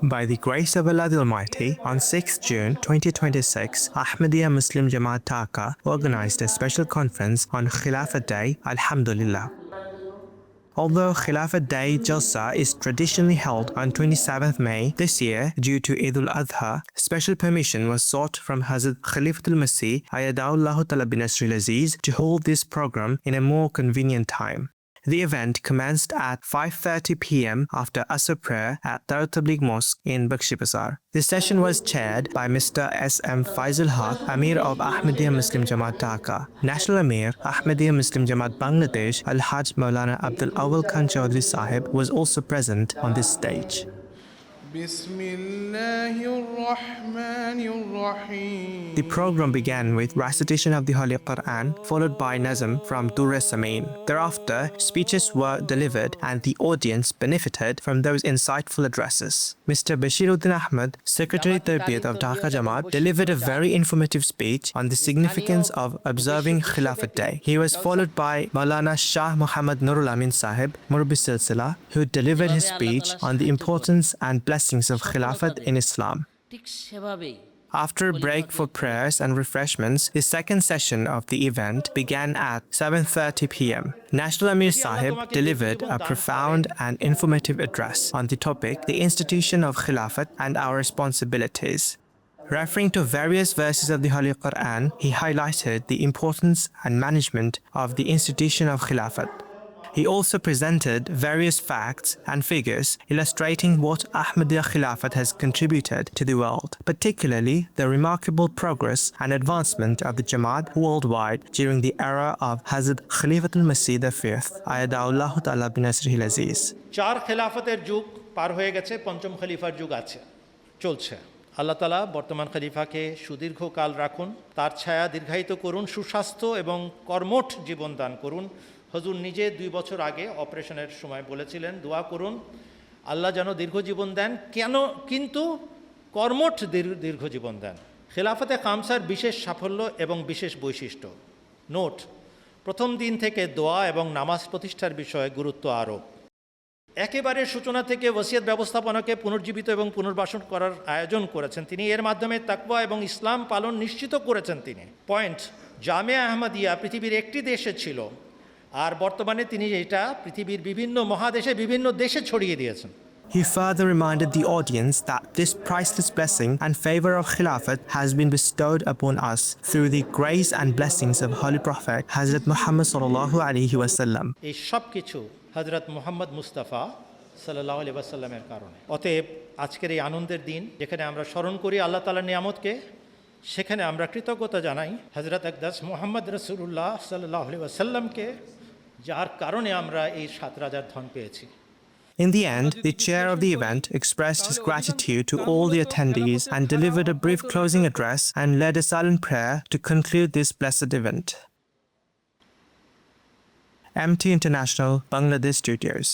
By the grace of Allah the Almighty, on 6 June 2026, Ahmadiyya Muslim Jamaat Dhaka organized a special conference on Khilafat Day, Alhamdulillah. Although Khilafat Day Jalsa is traditionally held on 27th May, this year, due to Eid al-Adha, special permission was sought from Hazrat Khalifatul Masih Ayyadahullahu Ta'ala bin Nasril Aziz to hold this program in a more convenient time. The event commenced at 5:30 p.m. after Asr prayer at Darut Tabligh Mosque in Bakshi Bazar. This session was chaired by Mr. S.M. Faizul Haq, Amir of Ahmadiyya Muslim Jamaat Dhaka. National Amir, Ahmadiyya Muslim Jamaat Bangladesh, Al-Hajj Maulana Abdul Awal Khan Chaudhry Sahib was also present on this stage. The program began with recitation of the Holy Quran, followed by Nazm from Durr Samin. Thereafter, speeches were delivered and the audience benefited from those insightful addresses. Mr. Bashiruddin Ahmad, Secretary Tarbiyat of Dhaka Jamaat, delivered a very informative speech on the significance of observing Khilafat Day. He was followed by Maulana Shah Muhammad Nurul Amin Sahib, Murabbi Silsila, who delivered his speech on the importance and blessings of Khilafat in Islam. After a break for prayers and refreshments, the second session of the event began at 7:30 p.m. National Amir Sahib delivered a profound and informative address on the topic, the institution of Khilafat and our responsibilities. Referring to various verses of the Holy Quran, he highlighted the importance and management of the institution of Khilafat. He also presented various facts and figures illustrating what Ahmadiyya Khilafat has contributed to the world, particularly the remarkable progress and advancement of the Jamaat worldwide during the era of Hazrat Khalifatul Masih V, Ayyadahullahu Ta'ala bin Nasril Aziz. 4 খিলাফতের যুগ পার হয়ে গেছে, পঞ্চম খলিফার যুগ চলছে। আল্লাহ তাআলা বর্তমান খলিফাকে সুদীর্ঘকাল রাখুন, তার ছায়া দীর্ঘায়িত করুন, সুস্বাস্থ্য এবং কর্মঠ জীবন দান করুন। হুজুর নিজে 2 বছর আগে অপারেশনের সময় বলেছিলেন, দোয়া করুন আল্লাহ যেন দীর্ঘজীবন দেন, কিন্তু কর্মঠ দীর্ঘজীবন দেন। খেলাফতে খামসার বিশেষ সাফল্য এবং বিশেষ বৈশিষ্ট্য। নোট: প্রথম দিন থেকে দোয়া এবং নামাজ প্রতিষ্ঠার বিষয়ে গুরুত্ব আরোপ। একেবারে সূচনা থেকে ওসিয়ত ব্যবস্থাপনাকে পুনর্জীবিত এবং পুনর্বাসন করার আয়োজন করেছেন তিনি। এর মাধ্যমে তাকওয়া এবং ইসলাম পালন নিশ্চিত করেছেন তিনি। পয়েন্ট: জামিয়া আহমদিয়া পৃথিবীর একটি দেশে ছিল, আর বর্তমানে তিনি এটা পৃথিবীর বিভিন্ন মহাদেশে বিভিন্ন দেশে ছড়িয়ে দিয়েছেন। He further reminded the audience that this priceless blessing and favor of Khilafat has been bestowed upon us through the grace and blessings of Holy Prophet Hazrat Muhammad sallallahu alaihi wasallam. এই সব কিছু হযরত মুহাম্মদ মুস্তাফা সাল্লাল্লাহু আলাইহি ওয়াসাল্লামের কারণে। অতএব আজকের এই আনন্দের দিন, যেখানে আমরা স্মরণ করি আল্লাহ তাআলার নিয়ামতকে, সেখানে আমরা কৃতজ্ঞতা জানাই হযরত আকদাস মুহাম্মদ রাসূলুল্লাহ সাল্লাল্লাহু আলাইহি ওয়াসাল্লামকে, যার কারণে আমরা এই 7 রাজার ধন পেয়েছি। In the end, the chair of the event expressed his gratitude to all the attendees and delivered a brief closing address and led a silent prayer to conclude this blessed event. MT International, Bangladesh Studios.